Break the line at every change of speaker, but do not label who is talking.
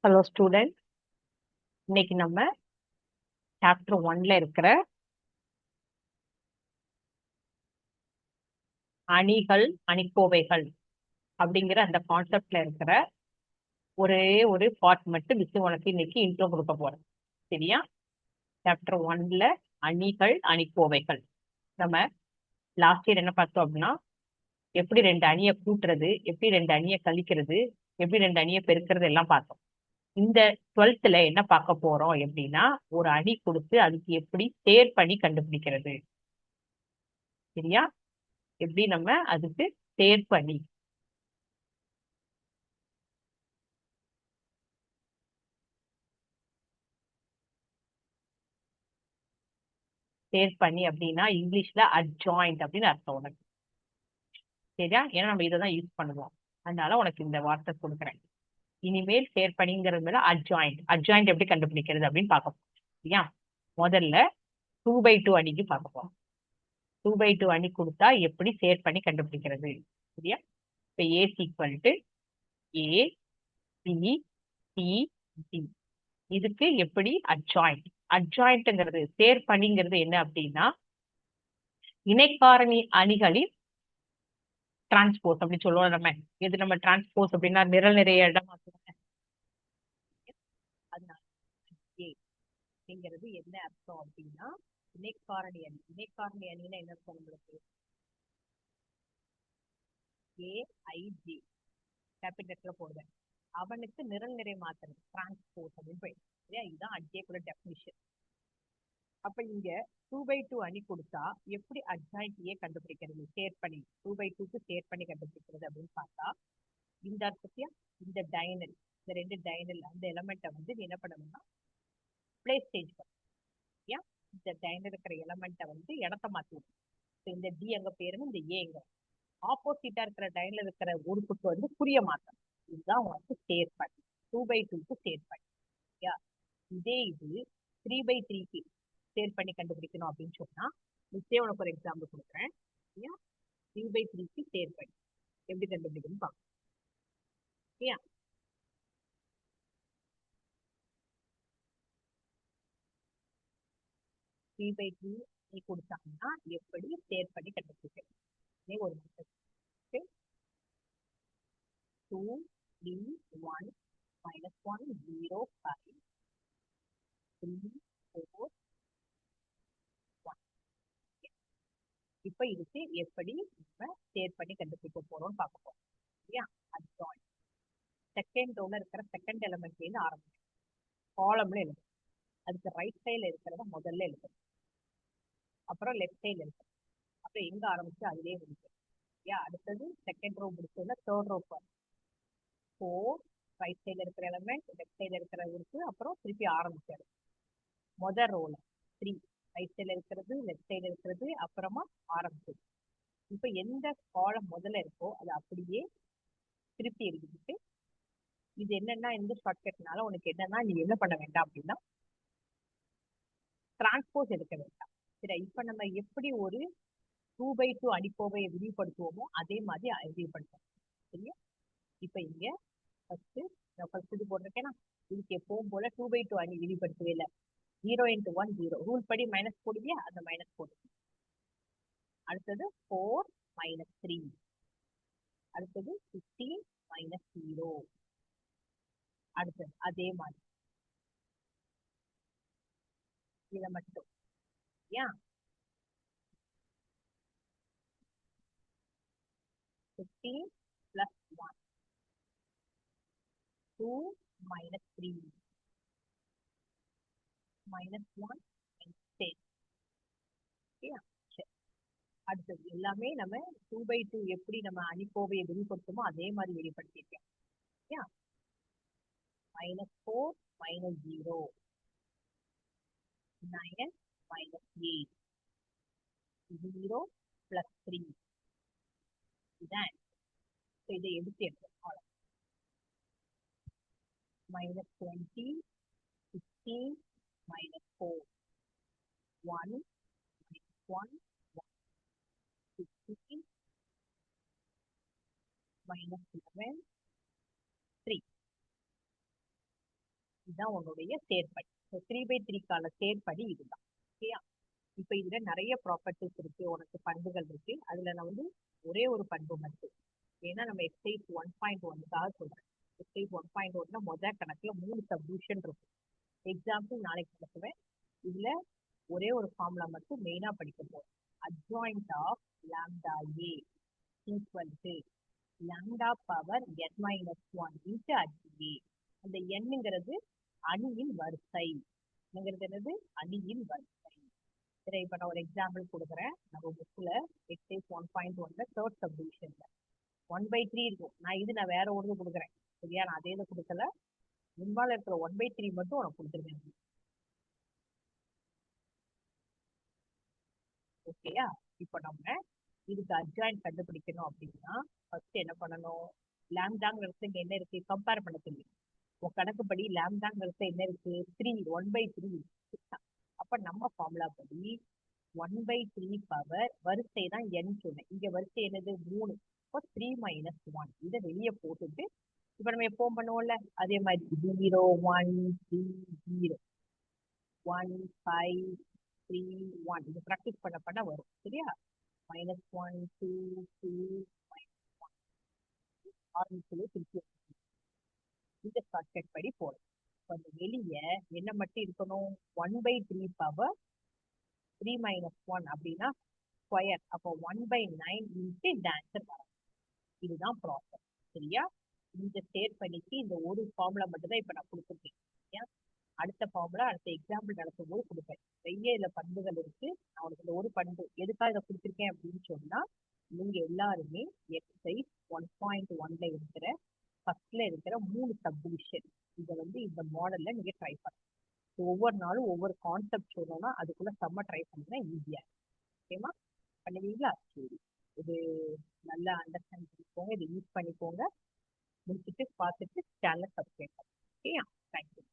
Hello student, இன்னைக்கு நம்ம chapter 1ல இருக்கிற அணிகள் அணிக்கோவைகள் அப்படிங்கிற அந்த கான்செப்ட்ல இருக்கிற ஒரே ஒரு பார்ட் மட்டும் மிஸ் உனக்கு இன்னைக்கு இன்ட்ரோ கொடுக்க போறேன். சரியா? சாப்டர் 1ல அணிகள் அணிக்கோவைகள். நம்ம லாஸ்ட் இயர் என்ன பார்த்தோம் அப்படின்னா, எப்படி ரெண்டு அணியை கூட்டுறது, எப்படி ரெண்டு அணியை கழிக்கிறது, எப்படி ரெண்டு அணியை பெருக்கிறது எல்லாம் பார்த்தோம். இந்த 12th என்ன பார்க்க போறோம் எப்படின்னா, ஒரு அணி கொடுத்து அதுக்கு எப்படி தேர் பண்ணி கண்டுபிடிக்கிறது. சரியா? எப்படி நம்ம அதுக்கு தேர் பண்ணி அப்படின்னா இங்கிலீஷ்ல அட்ஜாயிண்ட் அப்படின்னு அர்த்தம் உனக்கு. சரியா? ஏன்னா நம்ம இதை தான் யூஸ் பண்ணுவோம். அதனால உனக்கு இந்த வார்த்தை கொடுக்குறேன். இனிமேல் சேர் பண்ணிங்கிறது மேல அட்ஜாயிண்ட் அட்ஜாயிண்ட் எப்படி கண்டுபிடிக்கிறது அப்படின்னு பார்க்க போறோம். சரியா? முதல்ல 2/2 அணிக்கு பார்க்க போறோம். 2/2 அணி கொடுத்தா எப்படி சேர் பண்ணி கண்டுபிடிக்கிறது. சரியா? இப்ப A equal to A B C D. இதுக்கு எப்படி அட்ஜாயிண்ட் அட்ஜாயிண்ட்ங்கிறது சேர் பண்ணிங்கிறது என்ன அப்படின்னா, இணைக்காரணி அணிகளின் டிரான்ஸ்போஸ் அப்படின்னு சொல்லுவோம். நம்ம எது நம்ம டிரான்ஸ்போஸ் அப்படின்னா நிரல் நிறைய இடம். அதனால அப்படிங்கிறது என்ன அர்த்தம் அப்படின்னா, இணைக்காரணி அணி. இணைக்காரணி அணின்னா என்ன அர்த்தம் உங்களுக்கு? ஏஐஜி கேபிட்டல்ல போடுவேன். அவனுக்கு நிரல் நிறை மாத்துறது டிரான்ஸ்போஸ் அப்படின்னு போயிடும். இதுதான் அட்ஜேக்குள்ள டெஃபினிஷன். அப்ப இங்க 2/2 அணி கொடுத்தா எப்படி அட்ஜாயிண்ட் ஏ கண்டுபிடிக்கிறது, சேர் பண்ணி 2/2க்கு சேர் பண்ணி கண்டுபிடிக்கிறது அப்படின்னு பார்த்தா, இந்த அர்த்தத்தையா இந்த டைனல், இந்த ரெண்டு டைனல் அந்த எலமெண்ட்டை வந்து நீ என்ன பண்ணணும்னா பிளேஸ் சேஞ்ச் பண்ணும். இந்த டைனல் இருக்கிற எலமெண்ட்டை வந்து இடத்த மாத்திடும். இந்த டி அங்க பேருன்னு இந்த ஏ எங்க ஆப்போசிட்டா இருக்கிற டைன்ல இருக்கிற உறுப்புக்கு வந்து புரிய மாட்டோம். இதுதான் உங்களுக்கு சேர் பண்ணி 2/2க்கு சேர் பண்ணி. இதே இது 3/3க்கு சேர் பண்ணி கண்டுபிடிக்கணும் அப்படின்னு சொன்னா, நிச்சயம் உனக்கு ஒரு எக்ஸாம்பிள் கொடுக்குறேன். 3/3க்கு சேர் பண்ணி எப்படி கண்டுபிடிக்கணும் பார்க்கலாம். 3/3 நீ கொடுத்தாங்கன்னா எப்படி சேர் பண்ணி கண்டுபிடிக்கணும். ஒரு 2 3 1 -1 0 5 3 4 1. இப்ப இதுக்கு எப்படி நம்ம சேர் பண்ணி கண்டுபிடிக்க போறோம்னு பார்க்க போறோம். சரியா? அட்ஜாயிண்ட் செகண்ட் ரோல இருக்கிற செகண்ட் எலிமெண்ட்ல இருந்து ஆரம்பிக்கும். காலம்ல எழுது. அதுக்கு ரைட் சைட்ல இருக்கிறத முதல்ல எழுது. அப்புறம் லெஃப்ட் சைட்ல இருக்கு. அப்புறம் எங்க ஆரம்பிச்சு அதுலயே இருக்கு. அடுத்தது செகண்ட் ரோ முடிச்சதுல தேர்ட் ரோ 4 ரைட் சைட்ல இருக்கிற எலிமெண்ட், லெஃப்ட் சைட்ல இருக்கிற இருக்கு. அப்புறம் திருப்பி ஆரம்பிச்சாரு. முதல் ரோல 3 ரைட் சைட்ல இருக்கிறது, லெஃப்ட் சைட்ல இருக்கிறது, அப்புறமா ஆரம்பிச்சது. இப்ப எந்த காலம் முதல்ல இருக்கோ அது அப்படியே திருப்பி எழுதிட்டு, இது என்னன்னா இந்த ஷார்ட்கட்னால உனக்கு என்னன்னா நீ என்ன பண்ண வேண்டாம் அப்படின்னா டிரான்ஸ்போஸ் எடுக்க வேண்டாம். சரி, இப்ப நம்ம எப்படி ஒரு 2/2 அணிக்கோவையை விரிவுபடுத்துவோமோ அதே மாதிரி விரிவுபடுத்தணும். சரியா? இப்ப இங்க ஃபர்ஸ்ட் இது போட்டிருக்கேன்னா, இதுக்கு எப்பவும் போல 2/2 அணி விரிவுபடுத்தவே இல்லை. 0 × 1 0 ரூல் படி மைனஸ் போடுவியா, அந்த மைனஸ் போடுங்க. அடுத்தது 4 - 3. அடுத்தது 15 - 0. அடுத்தது அதே மாதிரி இதை மட்டும். 15 + 1 2 - 3 -1 10. அடுத்தது எல்லாமே நம்ம 2/2 எப்படி நம்ம அணிக்கோவையை விரிவுபடுத்துமோ அதே மாதிரி வெளிப்படுத்திருக்கேன். -4 - 0 9 - 8 0 + 3. இதான் இதை எடுத்து எடுத்தோம். -20 16 -4 1 -1 15 -11 3. இதுதான் உன்னுடைய சேர்ப்படி. ஸோ 3/3க்கான சேர்ப்படி இதுதான். ஓகேயா? இப்போ இதுல நிறைய ப்ராப்பர்ட்டிஸ் இருக்கு, உனக்கு பண்புகள் இருக்கு. அதுல நான் வந்து ஒரே ஒரு பண்பு மட்டும், ஏன்னா நம்ம எக்ஸைஸ் 1.1க்காக சொல்றேன். எக்ஸைஸ் 1.1ல முதல் கணக்குல 3 சப்டிவிஷன் இருக்கு. எக்ஸாம்பிள் நாளைக்கு நடத்துவேன். இதுல ஒரே ஒரு ஃபார்முலா மட்டும் மெயினா படிக்க போறோம். Adjoint of lambda A equal to lambda power n minus 1 into அடி. அந்த எண்ணுங்கிறது அணியின் வரிசை. என்னது? அணியின் வரிசை. சரி, இப்ப நான் ஒரு எக்ஸாம்பிள் கொடுக்குறேன். நம்ம புக்ல எக்ஸைஸ் 1.1ல தேர்ட் சப்டிவிஷன்ல 1/3 இருக்கும். நான் வேற ஒரு கொடுக்குறேன். சரியா? நான் அதே இதை கொடுக்கல, முன்பால இருக்கிற 1/3 மட்டும் உனக்கு கொடுத்துருக்கேன். ஓகேயா? இப்போ நம்ம இதுக்கு அட்ஜாயிண்ட் கண்டுபிடிக்கணும் அப்படின்னா ஃபர்ஸ்ட் என்ன பண்ணணும்? லாம்டாங்கிறது இங்க என்ன இருக்கு? கம்பேர் பண்ண தெரியும். உன் கணக்குப்படி லாம்டாங்கிறது என்ன இருக்கு? 3, 1/3. அப்ப நம்ம ஃபார்முலா படி 1/3 பவர் வரிசை தான் n சொன்னேன். இங்க வரிசை என்னது? 3. இப்போ 3 மைனஸ் 1 இதை வெளியே போட்டுட்டு இப்ப நம்ம எப்பவும் பண்ணுவோம்ல அதே மாதிரி 0, 1, 3, 0, 1, 5, 3, 1 இது ப்ராக்டிஸ் பண்ண வரும். சரியா? -1, 2, 2, ஆரம்பிச்சு திருப்பி இந்த ஷார்ட்கட் படி போடும். அந்த வெளியே என்ன மட்டும் இருக்கணும்? 1/3 பவர் 3 மைனஸ் 1 அப்படின்னா ஸ்கொயர். அப்போ 1/9 இன்ட்டு இந்த ஆன்சர் வரும். இதுதான் ப்ராசஸ். சரியா? இந்த சேர்ப்பணிக்கு இந்த ஒரு ஃபார்முலா மட்டும் தான் இப்ப நான் கொடுத்துருக்கேன். சரியா? அடுத்த ஃபார்முலா அடுத்த எக்ஸாம்பிள் நடத்தும் போது கொடுப்பேன். நிறைய இதுல பண்புகள் இருக்கு. நான் உனக்கு இந்த ஒரு பண்பு எதுக்காக இதை கொடுத்துருக்கேன் அப்படின்னு சொன்னா, நீங்க எல்லாருமே எக்ஸைஸ் 1.1ல இருக்கிற ஃபர்ஸ்ட்ல இருக்கிற 3 சப்டிவிஷன் இதை வந்து இந்த மாடல்ல நீங்க ட்ரை பண்ணலாம். ஒவ்வொரு நாளும் ஒவ்வொரு கான்செப்ட் சொல்லணும்னா அதுக்குள்ள செம்ம ட்ரை பண்ணா ஈஸியா. ஓகேமா? பண்ணுவீங்களா? சரி, இது நல்லா அண்டர்ஸ்டாண்ட் பண்ணிக்கோங்க, இதை யூஸ் பண்ணிக்கோங்க. முடிச்சுட்டு பார்த்துட்டு சேனலை சப்ஸ்கிரைப் பண்ணுங்க. ஓகேயா? தேங்க்யூ.